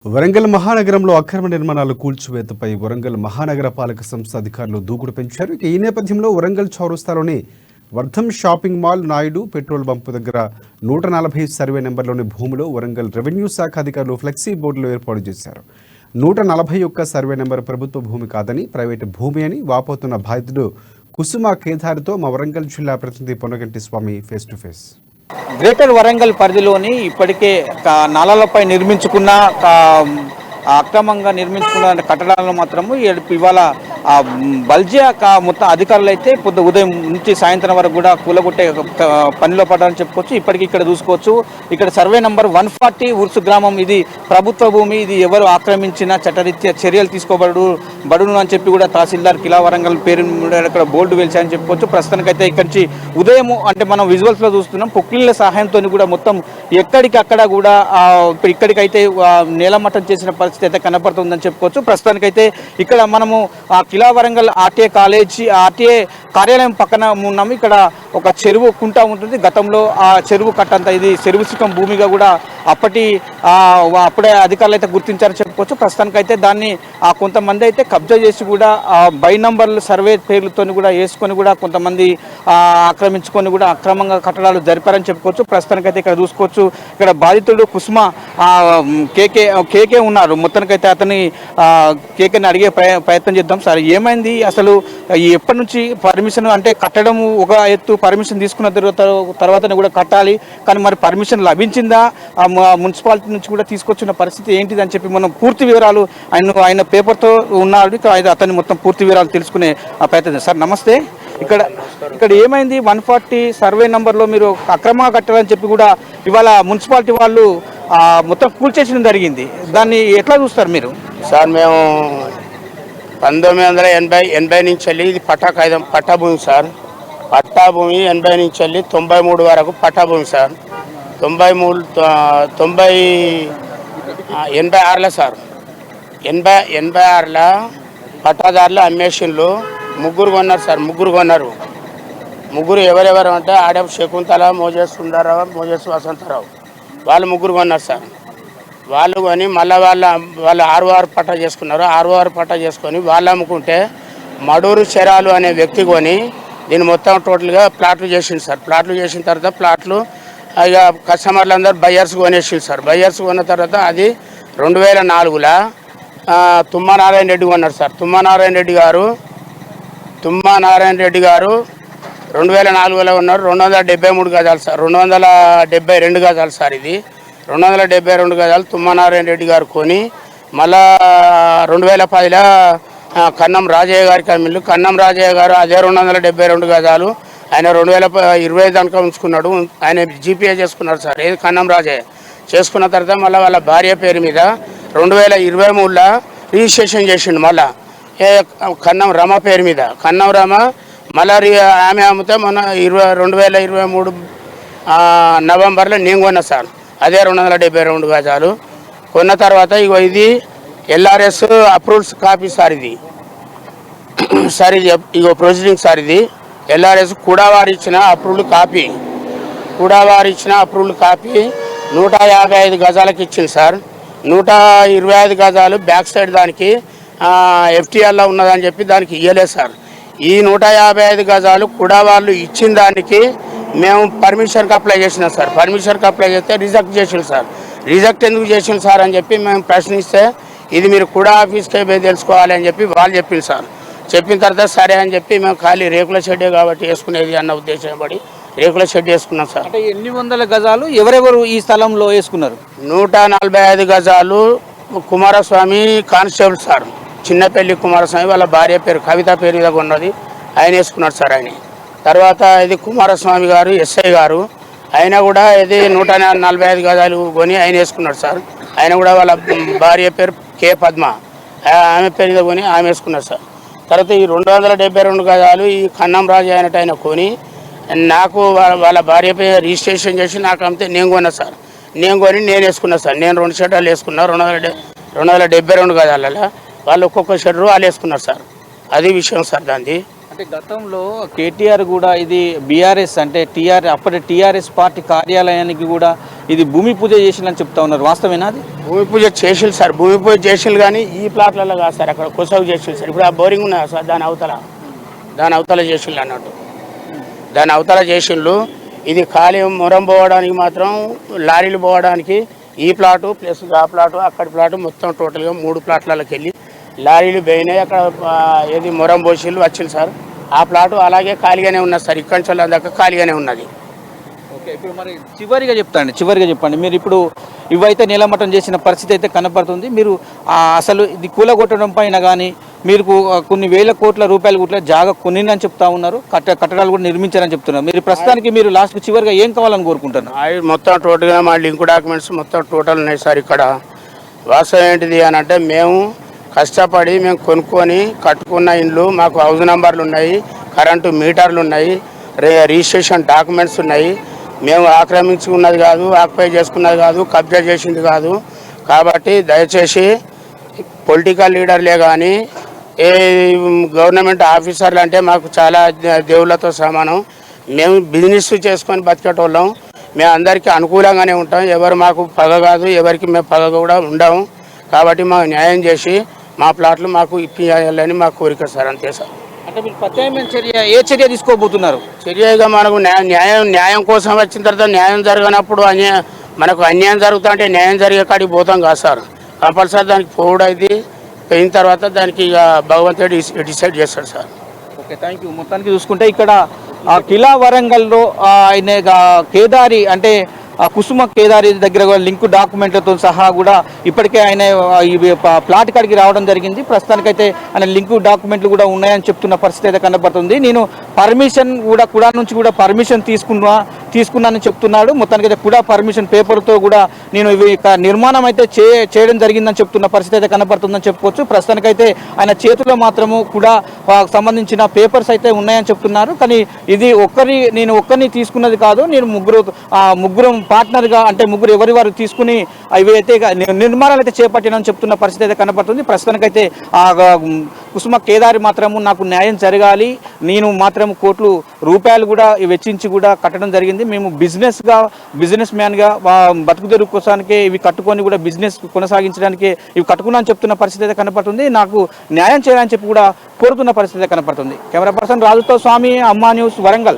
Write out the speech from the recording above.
వరంగల్ మహానగరంలో అక్రమ నిర్మాణాలు కూల్చివేతపై వరంగల్ మహానగర పాలక సంస్థ అధికారులు దూకుడు పెంచారు. ఈ నేపథ్యంలో వరంగల్ చౌరస్తాలోని Vardham shopping mall, Naidu petrol bunk దగ్గర 140 సర్వే నెంబర్లోని భూమిలో వరంగల్ రెవెన్యూ శాఖ అధికారులు ఫ్లెక్సీ బోర్డులు ఏర్పాటు చేశారు. 141 సర్వే నెంబర్ ప్రభుత్వ భూమి కాదని, ప్రైవేటు భూమి అని వాపోతున్న బాధితుడు కుసుమ కేదార్తో మా వరంగల్ జిల్లా ప్రతినిధి Ponnaganti Swamy face to face. Greater Warangal పరిధిలోని ఇప్పటికే నాలాలపై నిర్మించుకున్న అక్రమంగా నిర్మించుకున్న కట్టడాలను మాత్రము ఇవాళ బల్జియా మొత్తం అధికారులు అయితే పొద్దు ఉదయం నుంచి సాయంత్రం వరకు కూడా కూలగొట్టే పనిలో పడ్డారని చెప్పుకోవచ్చు. ఇప్పటికి ఇక్కడ చూసుకోవచ్చు, ఇక్కడ సర్వే నంబర్ 140 ఉర్సు గ్రామం. ఇది ప్రభుత్వ భూమి, ఇది ఎవరు ఆక్రమించిన చట్టరీత్యా చర్యలు తీసుకోబడును అని చెప్పి కూడా తహసీల్దార్ కిలా వరంగల్ పేరు ఇక్కడ బోర్డు వెలిచాయని చెప్పుకోవచ్చు. ప్రస్తుతానికైతే ఇక్కడి నుంచి ఉదయం అంటే మనం విజువల్స్ లో చూస్తున్నాం, పొక్కిళ్ళ సహాయంతో కూడా మొత్తం ఎక్కడికక్కడ కూడా ఇక్కడికైతే నేలమట్టం చేసిన పరిస్థితి అయితే కనపడుతుందని చెప్పుకోవచ్చు. ప్రస్తుతానికైతే ఇక్కడ మనము కిలా వరంగల్ ఆర్టీఏ కాలేజీ ఆర్టీఏ కార్యాలయం పక్కన ఉన్నాము. ఇక్కడ ఒక చెరువు కుంట ఉంటుంది. గతంలో ఆ చెరువు కట్టంతా ఇది చెరువు శిఖం భూమిగా కూడా అప్పుడే అధికారులు అయితే గుర్తించారని చెప్పుకోవచ్చు. ప్రస్తుతానికైతే దాన్ని కొంతమంది అయితే కబ్జా చేసి కూడా బై నంబర్లు సర్వే పేర్లతో కూడా వేసుకొని కూడా కొంతమంది ఆక్రమించుకొని కూడా అక్రమంగా కట్టడాలు జరిపారని చెప్పుకోవచ్చు. ప్రస్తుతానికైతే ఇక్కడ చూసుకోవచ్చు, ఇక్కడ బాధితుడు కుసుమ కేకే ఉన్నారు. మొత్తానికైతే అతని కేకేని అడిగే ప్రయత్నం చేద్దాం. సార్, ఏమైంది అసలు? ఎప్పటి నుంచి పర్మిషన్ అంటే కట్టడం ఒక ఎత్తు, పర్మిషన్ తీసుకున్న తర్వాతనే కూడా కట్టాలి, కానీ మరి పర్మిషన్ లభించిందా? మున్సిపాలిటీ నుంచి కూడా తీసుకొచ్చిన పరిస్థితి ఏంటిది అని చెప్పి మనం పూర్తి వివరాలు ఆయన పేపర్తో ఉన్నాడు. అతన్ని మొత్తం పూర్తి వివరాలు తెలుసుకునే ప్రయత్నం. సార్ నమస్తే, ఇక్కడ ఏమైంది? 140 సర్వే నంబర్లో మీరు అక్రమంగా కట్టాలని చెప్పి కూడా ఇవాళ మున్సిపాలిటీ వాళ్ళు మొత్తం కూల్చేయడం జరిగింది. దాన్ని ఎట్లా చూస్తారు మీరు? సార్, మేము 1980 నుంచి వెళ్ళి ఇది పట్టాభూమి సార్. పట్టాభూమి 80 నుంచి వెళ్ళి 93 వరకు పట్టాభూమి సార్. 86లో సార్, 86లో పట్టాదారులు అమ్మేషన్లు ముగ్గురు కొన్నారు. ముగ్గురు ఎవరెవరు అంటే ఆడే శకుంతల, మోజేస్ సుందరరావు, మోజేస్ వసంతరావు, వాళ్ళు ముగ్గురు కొన్నారు సార్. వాళ్ళు కొని మళ్ళీ వాళ్ళు 6 పట్టా చేసుకున్నారు. 6 పట్టా చేసుకొని వాళ్ళు అమ్ముకుంటే మడూరు చెరాలు అనే వ్యక్తి కొని దీన్ని మొత్తం టోటల్గా ప్లాట్లు చేసింది సార్. ప్లాట్లు చేసిన తర్వాత ప్లాట్లు ఇక కస్టమర్లు అందరూ బయ్యర్స్ కొనేసింది సార్. బయ్యర్స్ కొన్న తర్వాత అది 2004లో తుమ్మనారాయణ రెడ్డి కొన్నారు సార్. తుమ్మనారాయణ రెడ్డి గారు 2004లో ఉన్నారు. 273 గజాలు సార్, 272 గజాలు సార్. ఇది 272 గజాలు తుమ్మనారాయణ రెడ్డి గారు కొని మళ్ళా 2010లో కన్నం రాజయ్య గారికి అమ్మిళ్ళు. కన్నం రాజయ్య గారు అదే 272 గజాలు ఆయన 2020 దాకా ఉంచుకున్నాడు. ఆయన జీపీఏ చేసుకున్నాడు సార్. ఏది కన్నం రాజయ్య చేసుకున్న తర్వాత మళ్ళీ వాళ్ళ భార్య పేరు మీద 2023లో రిజిస్ట్రేషన్ చేసిండు. మళ్ళా కన్నం రమ పేరు మీద. కన్నం రమ మళ్ళీ ఆమె అమ్మితే మొన్న 2023 నవంబర్లో నేను కొన్నా సార్. అదే 272 గజాలు కొన్న తర్వాత ఇది LRS అప్రూవల్స్ కాపీ సార్. ఇది సార్, ఇది ప్రొసీడింగ్ సార్. ఇది LRS కూడా వారు ఇచ్చిన అప్రూవల్ కాపీ. 155 గజాలకు ఇచ్చింది సార్. 125 గజాలు బ్యాక్ సైడ్ దానికి FTLలో ఉన్నదని చెప్పి దానికి ఇవ్వలేదు సార్. ఈ 155 గజాలు కూడా వాళ్ళు ఇచ్చిన దానికి మేము పర్మిషన్కి అప్లై చేసినాం సార్. పర్మిషన్కి అప్లై చేస్తే రిజెక్ట్ చేసిండు సార్. రిజెక్ట్ ఎందుకు చేసిండు సార్ అని చెప్పి మేము ప్రశ్నిస్తే ఇది మీరు కూడా ఆఫీస్కి పోయి తెలుసుకోవాలి అని చెప్పి వాళ్ళు చెప్పింది సార్. చెప్పిన తర్వాత సరే అని చెప్పి మేము ఖాళీ రేకుల షెడ్డే కాబట్టి వేసుకునేది అన్న ఉద్దేశం పడి రేకుల షెడ్ వేసుకున్నాం సార్. అంటే ఎన్ని వందల గజాలు ఎవరెవరు ఈ స్థలంలో వేసుకున్నారు? 145 గజాలు కుమారస్వామి కానిస్టేబుల్ సార్. చిన్నపల్లి కుమారస్వామి, వాళ్ళ భార్య పేరు కవిత పేరు మీద ఉన్నది, ఆయన వేసుకున్నాడు సార్. ఆయన తర్వాత ఇది కుమారస్వామి గారు ఎస్ఐ గారు, ఆయన కూడా ఇది 145 గజాలు కొని ఆయన వేసుకున్నాడు సార్. ఆయన కూడా వాళ్ళ భార్య పేరు కే పద్మ, ఆమె పేరు మీద కొని ఆమె వేసుకున్నాడు సార్. తర్వాత ఈ 272 గజాలు ఈ కన్నం రాజు అయినట్టు ఆయన కొని నాకు వాళ్ళ భార్య పేరు రిజిస్ట్రేషన్ చేసి నాకు అమ్మితే నేను కొన్నా సార్. నేను కొని నేను వేసుకున్నా సార్. నేను 2 షెడ్లు వేసుకున్నా. 272 గజాలలో వాళ్ళు ఒక్కొక్క షెడ్ వాళ్ళు వేసుకున్నారు సార్. అది విషయం సార్ దాన్ని. అంటే గతంలో కేటీఆర్ కూడా ఇది బీఆర్ఎస్ అంటే అప్పటి టీఆర్ఎస్ పార్టీ కార్యాలయానికి కూడా ఇది భూమి పూజ చేసిందని చెప్తా ఉన్నారు, వాస్తవేనా అది? భూమి పూజ చేసిల్లు సార్, భూమి పూజ చేసిల్లు కానీ ఈ ప్లాట్లలో కాదు సార్, అక్కడ కొసవు చేసిల్లు సార్. ఇప్పుడు ఆ బోరింగ్ ఉన్నది సార్, దాని అవతల చేసిల్లు అన్నట్టు, దాని అవతల చేసిళ్ళు. ఇది ఖాళీ మొరం పోవడానికి మాత్రం, లారీలు పోవడానికి ఈ ప్లాటు ప్లస్ ఆ ప్లాటు అక్కడి ప్లాటు మొత్తం టోటల్గా 3 ప్లాట్లకి వెళ్ళి లారీలు పోయినాయి. అక్కడ ఏది మొరం పోసిళ్ళు వచ్చింది సార్. ఆ ప్లాటు అలాగే ఖాళీగానే ఉన్నది సార్, ఇక్కడి నుంచి దాకా ఖాళీగానే ఉన్నది. ఓకే, ఇప్పుడు మరి చివరిగా చెప్పండి, మీరు ఇప్పుడు ఇవైతే నీలమట్టం చేసిన పరిస్థితి అయితే కనపడుతుంది. మీరు అసలు ఇది కూలగొట్టడం పైన కానీ మీరు కొన్ని వేల కోట్ల రూపాయలు కూడా జాగా కొనినని చెప్తా ఉన్నారు, కట్టడాలు కూడా నిర్మించారని చెప్తున్నారు. మీరు ప్రస్తుతానికి మీరు లాస్ట్ చివరిగా ఏం కావాలని కోరుకుంటున్నారు? మొత్తం టోటల్గా మా లింక్ డాక్యుమెంట్స్ మొత్తం టోటల్ ఉన్నాయి సార్. ఇక్కడ వాస్తవం ఏంటిది అని అంటే, మేము కష్టపడి మేము కొనుక్కొని కట్టుకున్న ఇండ్లు, మాకు హౌస్ నంబర్లు ఉన్నాయి, కరెంటు మీటర్లు ఉన్నాయి, రిజిస్ట్రేషన్ డాక్యుమెంట్స్ ఉన్నాయి. మేము ఆక్రమించుకున్నది కాదు, ఆక్యుపై చేసుకున్నది కాదు, కబ్జా చేసింది కాదు. కాబట్టి దయచేసి పొలిటికల్ లీడర్లే కానీ ఏ గవర్నమెంట్ ఆఫీసర్లు అంటే మాకు చాలా దేవుళ్ళతో సమానం. మేము బిజినెస్ చేసుకొని బతికేటోళ్ళం, మేము అందరికీ అనుకూలంగానే ఉంటాం. ఎవరు మాకు పగ కాదు, ఎవరికి మేము పగ కూడా ఉండము. కాబట్టి మాకు న్యాయం చేసి మా ప్లాట్లు మాకు ఇప్పించాలని మా కోరిక సార్, అంతే సార్. అంటే మీరు ప్రత్యామ్నాయ చర్య తీసుకోబోతున్నారు? చర్యగా మనకు న్యాయం కోసం వచ్చిన తర్వాత న్యాయం జరగనప్పుడు మనకు అన్యాయం జరుగుతా అంటే న్యాయం జరిగే కాడికి పోతాం కాదు సార్. కంపల్సరీ దానికి పోవడైతే పోయిన తర్వాత దానికి ఇక భగవంతుడు డిసైడ్ చేస్తాడు సార్. Okay, thank you. మొత్తానికి చూసుకుంటే ఇక్కడ కిలా వరంగల్లో ఆయన కేదారి అంటే కుసుమ కేదారి దగ్గర లింక్ డాక్యుమెంట్లతో సహా కూడా ఇప్పటికే ఆయన ఈ ప్లాట్ కాడికి రావడం జరిగింది. ప్రస్తుతానికైతే ఆయన లింక్ డాక్యుమెంట్లు కూడా ఉన్నాయని చెప్తున్న పరిస్థితి అయితే కనబడుతుంది. నేను పర్మిషన్ కూడా నుంచి కూడా పర్మిషన్ తీసుకున్నానని చెప్తున్నాడు. మొత్తానికైతే కూడా పర్మిషన్ పేపర్తో కూడా నేను ఇవి నిర్మాణం అయితే చేయడం జరిగిందని చెప్తున్న పరిస్థితి అయితే కనబడుతుందని చెప్పుకోవచ్చు. ప్రస్తుతానికైతే ఆయన చేతిలో మాత్రము కూడా సంబంధించిన పేపర్స్ అయితే ఉన్నాయని చెప్తున్నారు. కానీ ఇది నేను ఒక్కరిని తీసుకున్నది కాదు, నేను ముగ్గురు పార్ట్నర్గా అంటే ముగ్గురు ఎవరి వారు తీసుకుని ఇవి అయితే నిర్మాణాలు అయితే చేపట్టినని చెప్తున్న పరిస్థితి అయితే కనబడుతుంది. ప్రస్తుతానికైతే కుసుమ కేదారి మాత్రము నాకు న్యాయం జరగాలి, నేను మాత్రం కోట్లు రూపాయలు కూడా వెచ్చించి కూడా కట్టడం జరిగింది. మేము బిజినెస్ మ్యాన్గా బతుకు తెరువు కోసానికే ఇవి కట్టుకొని కూడా బిజినెస్ కొనసాగించడానికి ఇవి కట్టుకున్నాను చెప్తున్న పరిస్థితి అయితే కనపడుతుంది. నాకు న్యాయం చేయాలని చెప్పి కూడా కోరుతున్న పరిస్థితి కనపడుతుంది. కెమెరా పర్సన్ రాజుతో స్వామి, అమ్మా న్యూస్, వరంగల్.